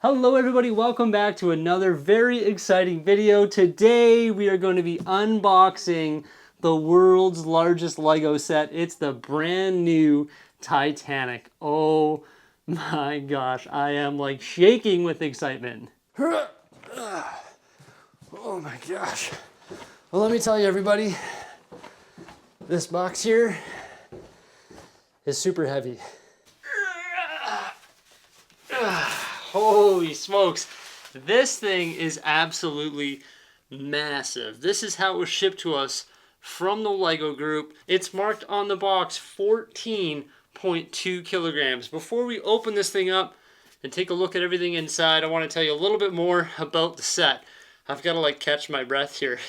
Hello everybody, welcome back to another very exciting video. Today we are going to be unboxing the world's largest Lego set. It's the brand new Titanic. Oh my gosh, I am like shaking with excitement. Oh my gosh. Well, let me tell you everybody, this box here is super heavy. Holy smokes. This thing is absolutely massive. This is how it was shipped to us from the LEGO group. It's marked on the box 14.2 kilograms. Before we open this thing up and take a look at everything inside, I want to tell you a little bit more about the set. I've got to like catch my breath here.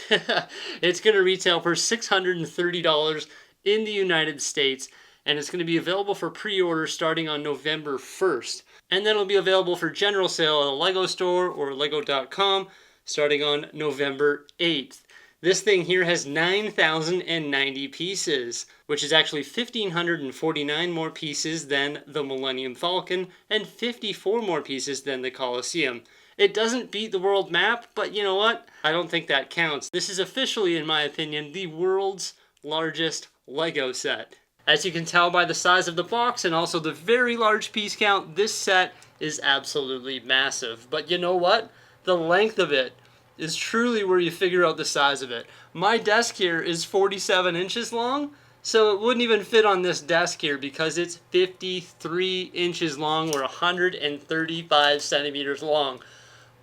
It's going to retail for $630 in the United States, and it's going to be available for pre-order starting on November 1st. And then it'll be available for general sale at a LEGO store or lego.com starting on November 8th. This thing here has 9,090 pieces, which is actually 1,549 more pieces than the Millennium Falcon and 54 more pieces than the Colosseum. It doesn't beat the world map, but you know what? I don't think that counts. This is officially, in my opinion, the world's largest LEGO set. As you can tell by the size of the box and also the very large piece count, this set is absolutely massive. But you know what? The length of it is truly where you figure out the size of it. My desk here is 47 inches long, so it wouldn't even fit on this desk here because it's 53 inches long or 135 centimeters long.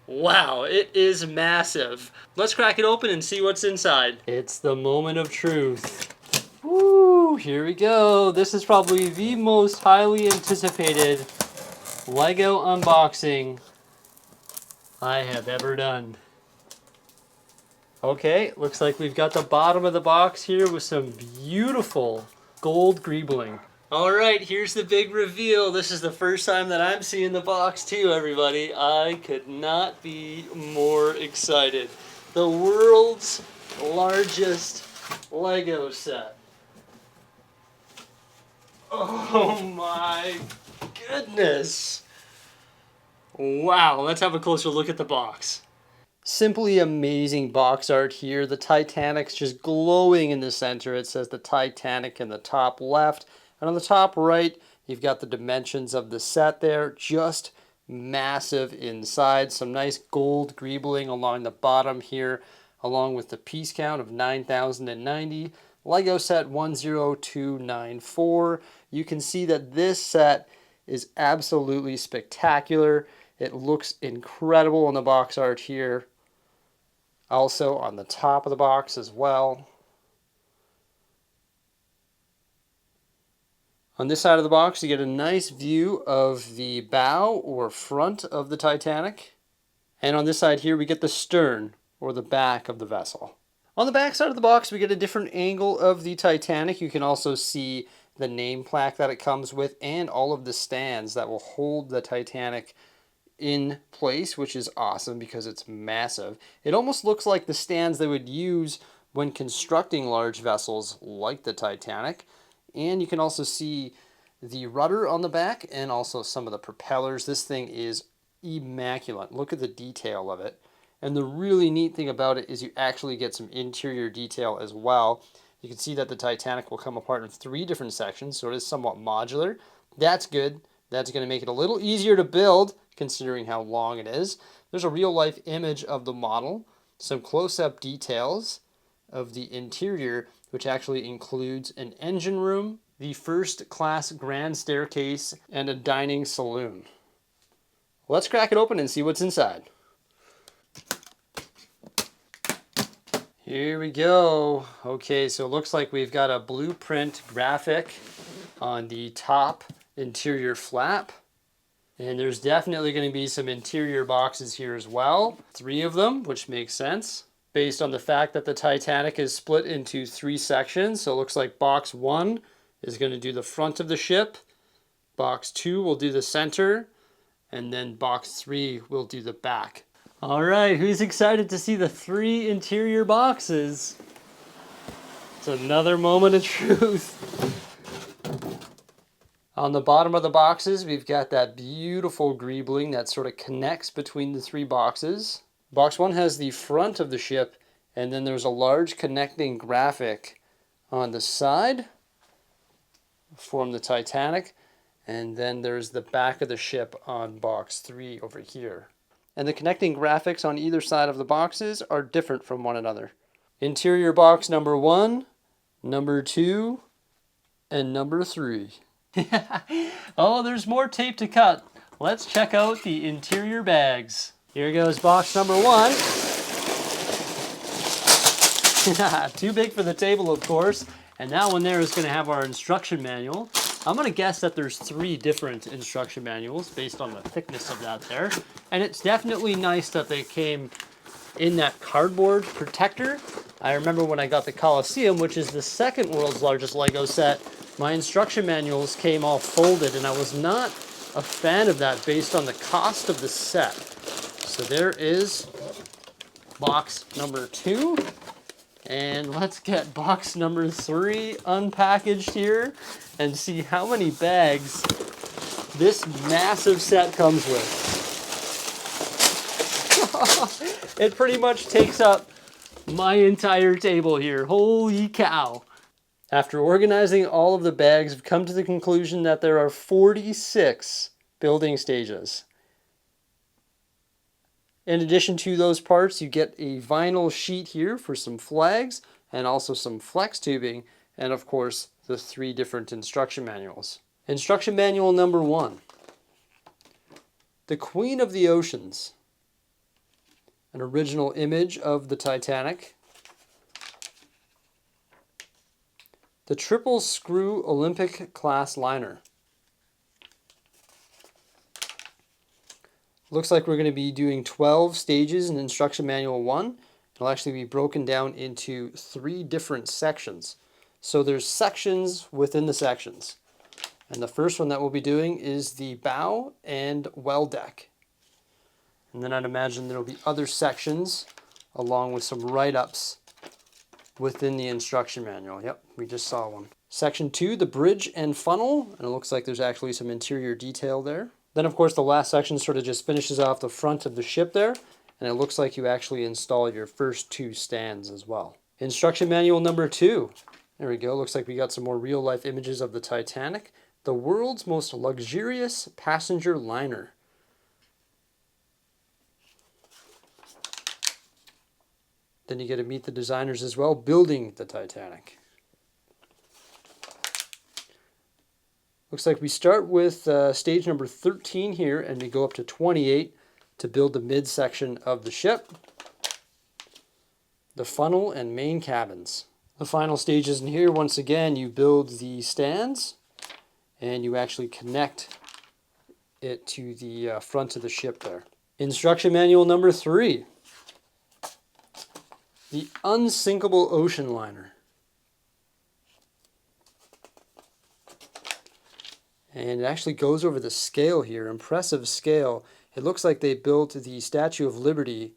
Wow, it is massive. Let's crack it open and see what's inside. It's the moment of truth. Woo, here we go. This is probably the most highly anticipated LEGO unboxing I have ever done. Okay, looks like we've got the bottom of the box here with some beautiful gold greebling. All right, here's the big reveal. This is the first time that I'm seeing the box too, everybody. I could not be more excited. The world's largest LEGO set. Oh my goodness. Wow, let's have a closer look at the box. Simply amazing box art here. The Titanic's just glowing in the center. It says the Titanic in the top left. And on the top right, you've got the dimensions of the set there. Just massive inside. Some nice gold greebling along the bottom here, along with the piece count of 9,090. LEGO set 10294. You can see that this set is absolutely spectacular. It looks incredible on the box art here. Also on the top of the box as well. On this side of the box, you get a nice view of the bow or front of the Titanic. And on this side here, we get the stern or the back of the vessel. On the back side of the box, we get a different angle of the Titanic. You can also see the name plaque that it comes with and all of the stands that will hold the Titanic in place, which is awesome because it's massive. It almost looks like the stands they would use when constructing large vessels like the Titanic. And you can also see the rudder on the back and also some of the propellers. This thing is immaculate. Look at the detail of it. And the really neat thing about it is you actually get some interior detail as well. You can see that the Titanic will come apart in 3 different sections, so it is somewhat modular. That's good. That's going to make it a little easier to build, considering how long it is. There's a real-life image of the model, some close-up details of the interior, which actually includes an engine room, the first-class grand staircase, and a dining saloon. Let's crack it open and see what's inside. Here we go. Okay, so it looks like we've got a blueprint graphic on the top interior flap. And there's definitely going to be some interior boxes here as well. 3 of them, which makes sense, based on the fact that the Titanic is split into 3 sections. So it looks like box 1 is going to do the front of the ship. Box 2 will do the center. And then box 3 will do the back. All right, who's excited to see the 3 interior boxes? It's another moment of truth. On the bottom of the boxes, we've got that beautiful greebling that sort of connects between the three boxes. Box 1 has the front of the ship, and then there's a large connecting graphic on the side, form the Titanic, and then there's the back of the ship on box 3 over here. And the connecting graphics on either side of the boxes are different from one another. Interior box number 1, number 2, and number 3. Oh, there's more tape to cut. Let's check out the interior bags. Here goes box number 1. Too big for the table, of course. And that one there is going to have our instruction manual. I'm going to guess that there's 3 different instruction manuals based on the thickness of that there. And it's definitely nice that they came in that cardboard protector. I remember when I got the Coliseum, which is the second world's largest Lego set, my instruction manuals came all folded, and I was not a fan of that based on the cost of the set. So there is box number 2. And let's get box number 3 unpackaged here and see how many bags this massive set comes with. It pretty much takes up my entire table here. Holy cow. After organizing all of the bags, I've come to the conclusion that there are 46 building stages. In addition to those parts, you get a vinyl sheet here for some flags and also some flex tubing, and of course the 3 different instruction manuals. Instruction manual number 1. The Queen of the Oceans. An original image of the Titanic. The triple screw Olympic class liner. Looks like we're going to be doing 12 stages in instruction manual 1. It'll actually be broken down into 3 different sections. So there's sections within the sections. And the first one that we'll be doing is the bow and well deck. And then I'd imagine there'll be other sections along with some write-ups within the instruction manual. Yep, we just saw one. Section 2, the bridge and funnel. And it looks like there's actually some interior detail there. Then, of course, the last section sort of just finishes off the front of the ship there, and it looks like you actually install your first 2 stands as well. Instruction manual number 2. There we go. Looks like we got some more real-life images of the Titanic, the world's most luxurious passenger liner. Then you get to meet the designers as well, building the Titanic. Looks like we start with stage number 13 here, and we go up to 28 to build the midsection of the ship, the funnel, and main cabins. The final stages in here, once again, you build the stands, and you actually connect it to the front of the ship there. Instruction manual number 3. The unsinkable ocean liner. And it actually goes over the scale here, impressive scale. It looks like they built the Statue of Liberty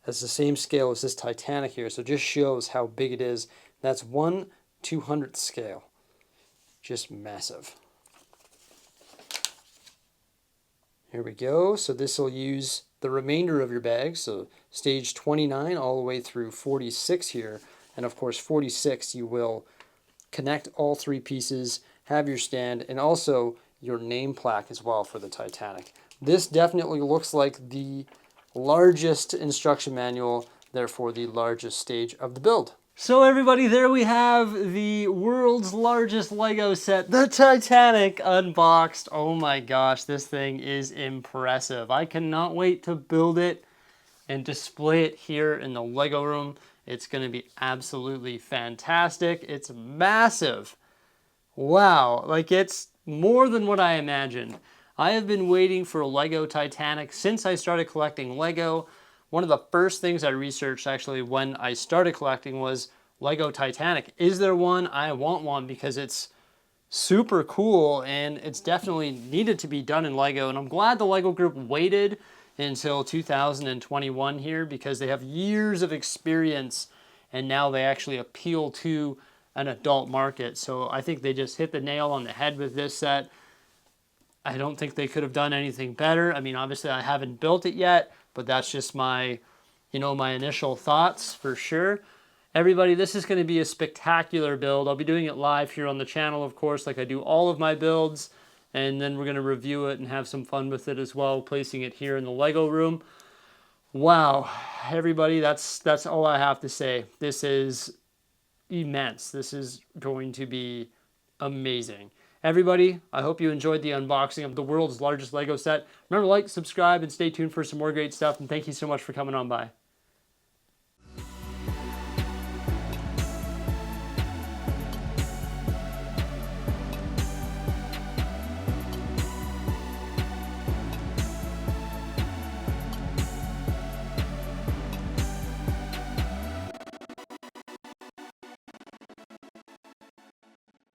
as the same scale as this Titanic here, so it just shows how big it is. That's 1/200th scale. Just massive. Here we go. So this will use the remainder of your bag, so stage 29 all the way through 46 here. And of course 46 you will connect all 3 pieces, have your stand, and also your name plaque as well for the Titanic. This definitely looks like the largest instruction manual, therefore the largest stage of the build. So everybody, there we have the world's largest Lego set, the Titanic, unboxed. Oh my gosh, this thing is impressive. I cannot wait to build it and display it here in the Lego room. It's going to be absolutely fantastic. It's massive. Wow, like it's more than what I imagined. I have been waiting for a LEGO Titanic since I started collecting LEGO. One of the first things I researched actually when I started collecting was LEGO Titanic. Is there one? I want one because it's super cool and it's definitely needed to be done in LEGO. And I'm glad the LEGO group waited until 2021 here because they have years of experience and now they actually appeal to an adult market. So I think they just hit the nail on the head with this set. I don't think they could have done anything better. I mean, obviously I haven't built it yet, but that's just my, my initial thoughts for sure. Everybody, this is going to be a spectacular build. I'll be doing it live here on the channel, of course, like I do all of my builds. And then we're going to review it and have some fun with it as well, placing it here in the Lego room. Wow, everybody, that's all I have to say. This is immense. This is going to be amazing. Everybody, I hope you enjoyed the unboxing of the world's largest Lego set. Remember to like, subscribe, and stay tuned for some more great stuff. And thank you so much for coming on by.